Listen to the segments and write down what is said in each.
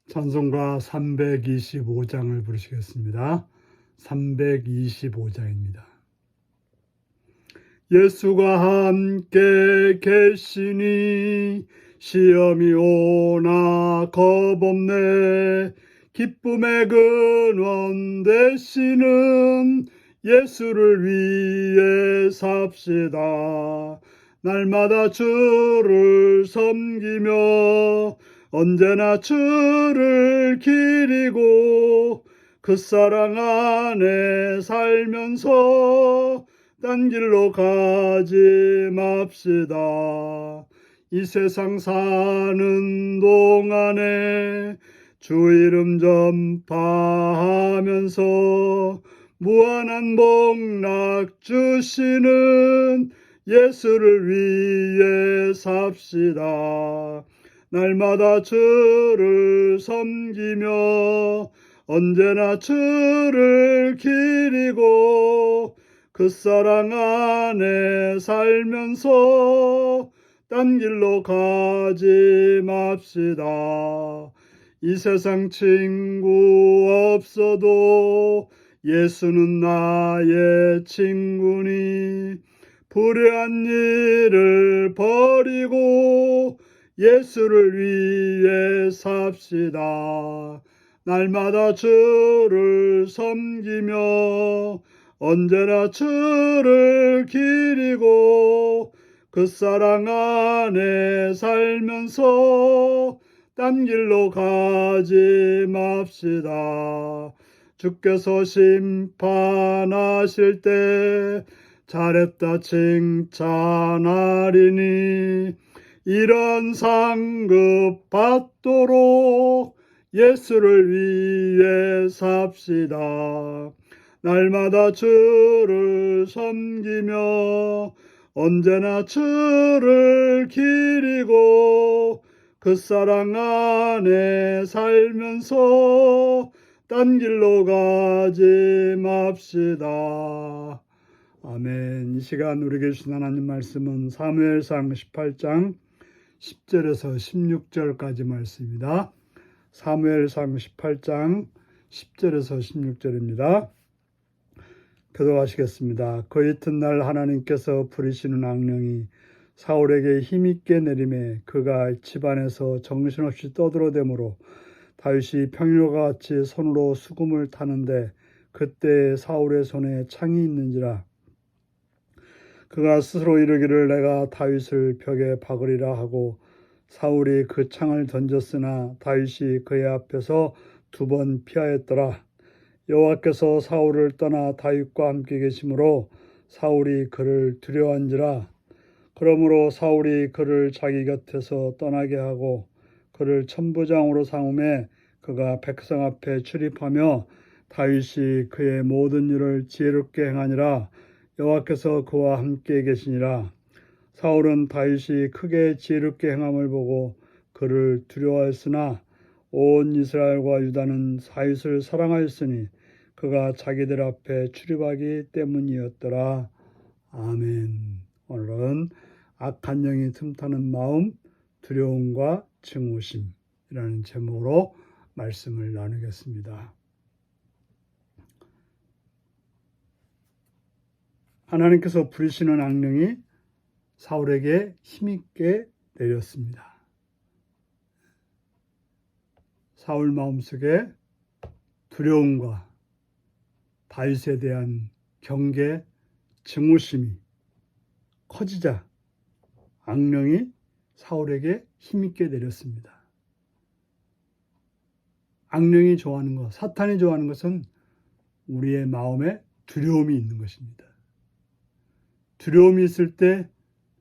찬송가 325장을 부르시겠습니다. 325장입니다. 예수가 함께 계시니 시험이 오나 겁없네. 기쁨의 근원 되시는 예수를 위해 삽시다. 날마다 주를 섬기며 언제나 주를 기리고 그 사랑 안에 살면서 딴 길로 가지 맙시다. 이 세상 사는 동안에 주 이름 전파하면서 무한한 복락 주시는 예수를 위해 삽시다. 날마다 주를 섬기며 언제나 주를 기리고 그 사랑 안에 살면서 딴 길로 가지 맙시다. 이 세상 친구 없어도 예수는 나의 친구니 불의한 일을 버리고 예수를 위해 삽시다. 날마다 주를 섬기며 언제나 주를 기리고 그 사랑 안에 살면서 딴 길로 가지 맙시다. 주께서 심판하실 때 잘했다 칭찬하리니 이런 상급 받도록 예수를 위해 삽시다. 날마다 주를 섬기며 언제나 주를 기리고 그 사랑 안에 살면서 딴 길로 가지 맙시다. 아멘. 이 시간 우리에게 주신 하나님 말씀은 사무엘상 18장 10절에서 16절까지 말씀입니다. 사무엘상 18장 10절에서 16절입니다. 기도하시겠습니다. 그 이튿날 하나님께서 부리시는 악령이 사울에게 힘있게 내림에 그가 집안에서 정신없이 떠들어대므로 다윗이 평일과 같이 손으로 수금을 타는데 그때 사울의 손에 창이 있는지라. 그가 스스로 이르기를 내가 다윗을 벽에 박으리라 하고 사울이 그 창을 던졌으나 다윗이 그의 앞에서 2번 피하였더라. 여호와께서 사울을 떠나 다윗과 함께 계시므로 사울이 그를 두려워한지라. 그러므로 사울이 그를 자기 곁에서 떠나게 하고 그를 천부장으로 삼음에 그가 백성 앞에 출입하며 다윗이 그의 모든 일을 지혜롭게 행하니라. 여호와께서 그와 함께 계시니라. 사울은 다윗이 크게 지혜롭게 행함을 보고 그를 두려워하였으나 온 이스라엘과 유다는 다윗을 사랑하였으니 그가 자기들 앞에 출입하기 때문이었더라. 아멘. 오늘은 악한 영이 틈타는 마음, 두려움과 증오심이라는 제목으로 말씀을 나누겠습니다. 하나님께서 부리시는 악령이 사울에게 힘있게 내렸습니다. 사울 마음속에 두려움과 다윗에 대한 경계, 증오심이 커지자 악령이 사울에게 힘있게 내렸습니다. 악령이 좋아하는 것, 사탄이 좋아하는 것은 우리의 마음에 두려움이 있는 것입니다. 두려움이 있을 때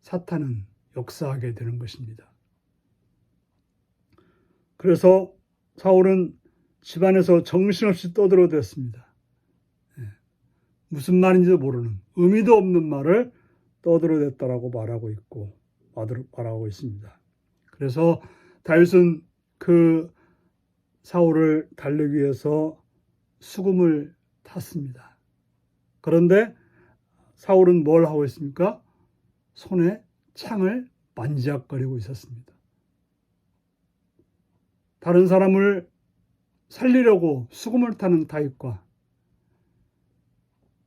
사탄은 역사하게 되는 것입니다. 그래서 사울은 집안에서 정신없이 떠들어댔습니다. 무슨 말인지도 모르는, 의미도 없는 말을 떠들어댔다라고 말하고 있습니다. 그래서 다윗은 그 사울을 달래기 위해서 수금을 탔습니다. 그런데 사울은 뭘 하고 있습니까? 손에 창을 만지작거리고 있었습니다. 다른 사람을 살리려고 수금을 타는 다윗과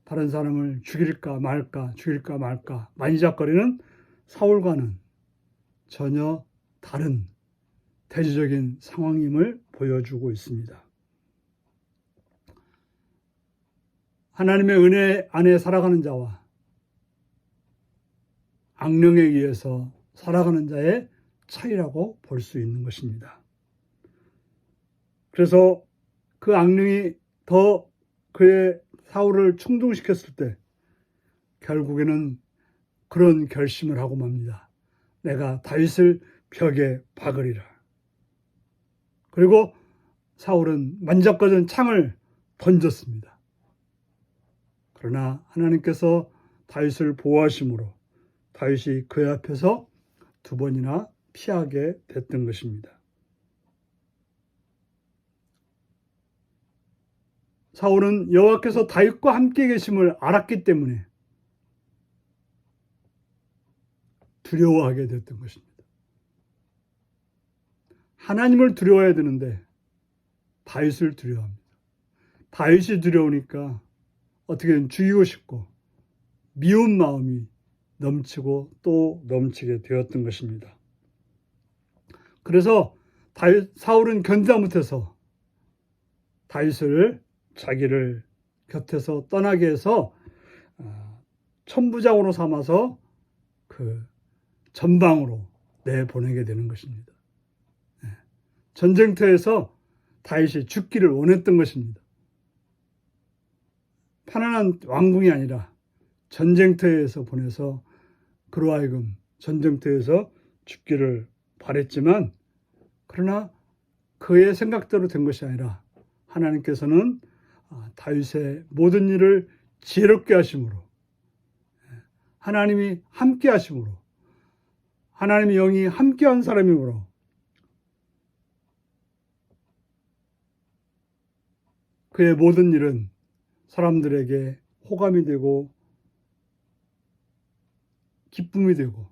다른 사람을 죽일까 말까 만지작거리는 사울과는 전혀 다른 대조적인 상황임을 보여주고 있습니다. 하나님의 은혜 안에 살아가는 자와 악령에 의해서 살아가는 자의 차이라고 볼 수 있는 것입니다. 그래서 그 악령이 더 그의 사울을 충동시켰을 때 결국에는 그런 결심을 하고 맙니다. 내가 다윗을 벽에 박으리라. 그리고 사울은 만작거든 창을 던졌습니다. 그러나 하나님께서 다윗을 보호하심으로 다윗이 그의 앞에서 2번이나 피하게 됐던 것입니다. 사울은 여호와께서 다윗과 함께 계심을 알았기 때문에 두려워하게 됐던 것입니다. 하나님을 두려워해야 되는데 다윗을 두려워합니다. 다윗이 두려우니까 어떻게든 죽이고 싶고 미운 마음이 넘치고 또 넘치게 되었던 것입니다. 그래서 사울은 견디다 못해서 다윗을 자기를 곁에서 떠나게 해서 천부장으로 삼아서 그 전방으로 내보내게 되는 것입니다. 전쟁터에서 다윗이 죽기를 원했던 것입니다. 편안한 왕궁이 아니라 전쟁터에서 보내서 그로 하여금 전쟁터에서 죽기를 바랬지만 그러나 그의 생각대로 된 것이 아니라 하나님께서는 다윗의 모든 일을 지혜롭게 하심으로 하나님이 함께 하심으로 하나님의 영이 함께한 사람이므로 그의 모든 일은 사람들에게 호감이 되고 기쁨이 되고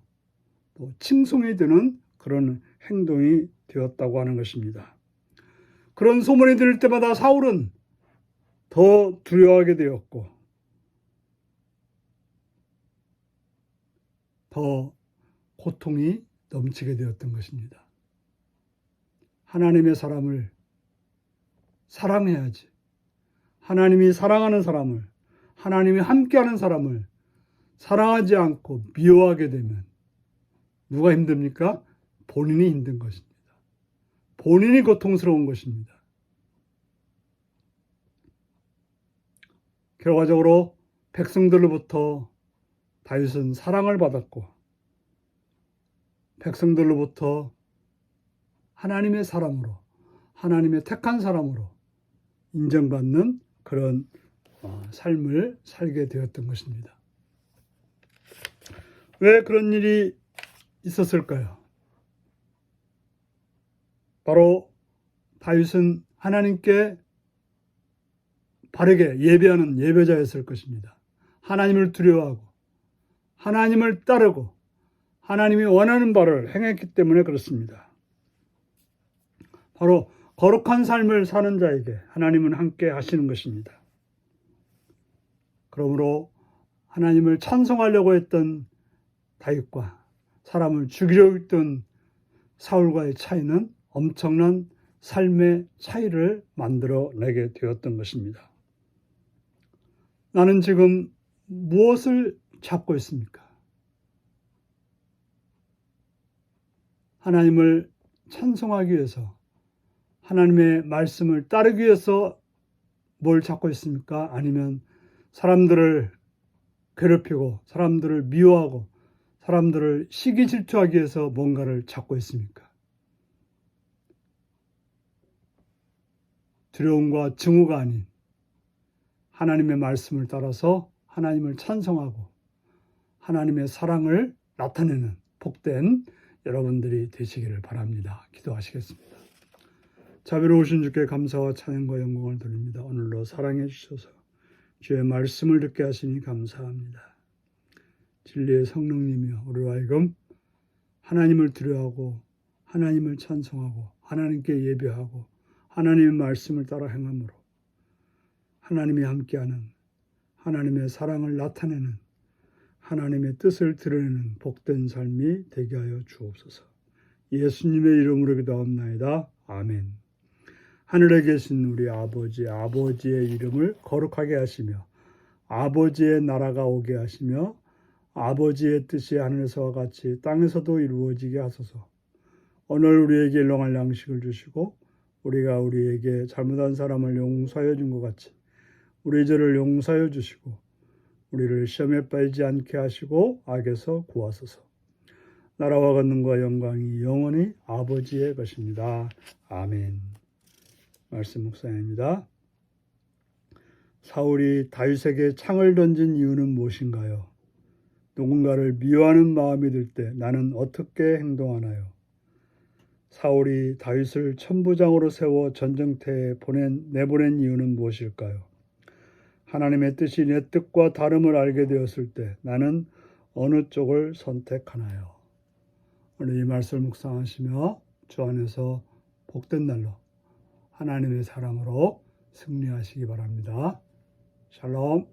또 칭송이 되는 그런 행동이 되었다고 하는 것입니다. 그런 소문이 들을 때마다 사울은 더 두려워하게 되었고 더 고통이 넘치게 되었던 것입니다. 하나님의 사람을 사랑해야지. 하나님이 사랑하는 사람을, 하나님이 함께하는 사람을 사랑하지 않고 미워하게 되면 누가 힘듭니까? 본인이 힘든 것입니다. 본인이 고통스러운 것입니다. 결과적으로 백성들로부터 다윗은 사랑을 받았고 백성들로부터 하나님의 사람으로 하나님의 택한 사람으로 인정받는 그런 삶을 살게 되었던 것입니다. 왜 그런 일이 있었을까요? 바로 다윗은 하나님께 바르게 예배하는 예배자였을 것입니다. 하나님을 두려워하고 하나님을 따르고 하나님이 원하는 바를 행했기 때문에 그렇습니다. 바로 거룩한 삶을 사는 자에게 하나님은 함께 하시는 것입니다. 그러므로 하나님을 찬송하려고 했던 다윗과 사람을 죽이려고 했던 사울과의 차이는 엄청난 삶의 차이를 만들어내게 되었던 것입니다. 나는 지금 무엇을 찾고 있습니까? 하나님을 찬송하기 위해서 하나님의 말씀을 따르기 위해서 뭘 찾고 있습니까? 아니면 사람들을 괴롭히고 사람들을 미워하고 사람들을 시기 질투하기 위해서 뭔가를 찾고 있습니까? 두려움과 증오가 아닌 하나님의 말씀을 따라서 하나님을 찬송하고 하나님의 사랑을 나타내는 복된 여러분들이 되시기를 바랍니다. 기도하시겠습니다. 자비로우신 주께 감사와 찬양과 영광을 드립니다. 오늘도 사랑해 주셔서 주의 말씀을 듣게 하시니 감사합니다. 진리의 성령님이여 우리로 하여금 하나님을 두려워하고 하나님을 찬송하고 하나님께 예배하고 하나님의 말씀을 따라 행함으로 하나님이 함께하는 하나님의 사랑을 나타내는 하나님의 뜻을 드러내는 복된 삶이 되게 하여 주옵소서. 예수님의 이름으로 기도합나이다. 아멘. 하늘에 계신 우리 아버지의 이름을 거룩하게 하시며 아버지의 나라가 오게 하시며 아버지의 뜻이 하늘에서와 같이 땅에서도 이루어지게 하소서. 오늘 우리에게 일용할 양식을 주시고 우리가 우리에게 잘못한 사람을 용서하여 준 것 같이 우리 죄를 용서하여 주시고 우리를 시험에 빠지지 않게 하시고 악에서 구하소서. 나라와 권능과 영광이 영원히 아버지의 것입니다. 아멘. 말씀 묵상입니다. 사울이 다윗에게 창을 던진 이유는 무엇인가요? 누군가를 미워하는 마음이 들 때 나는 어떻게 행동하나요? 사울이 다윗을 천부장으로 세워 전쟁터에 내보낸 이유는 무엇일까요? 하나님의 뜻이 내 뜻과 다름을 알게 되었을 때 나는 어느 쪽을 선택하나요? 오늘 이 말씀을 묵상하시며 주 안에서 복된 날로 하나님의 사랑으로 승리하시기 바랍니다. 샬롬.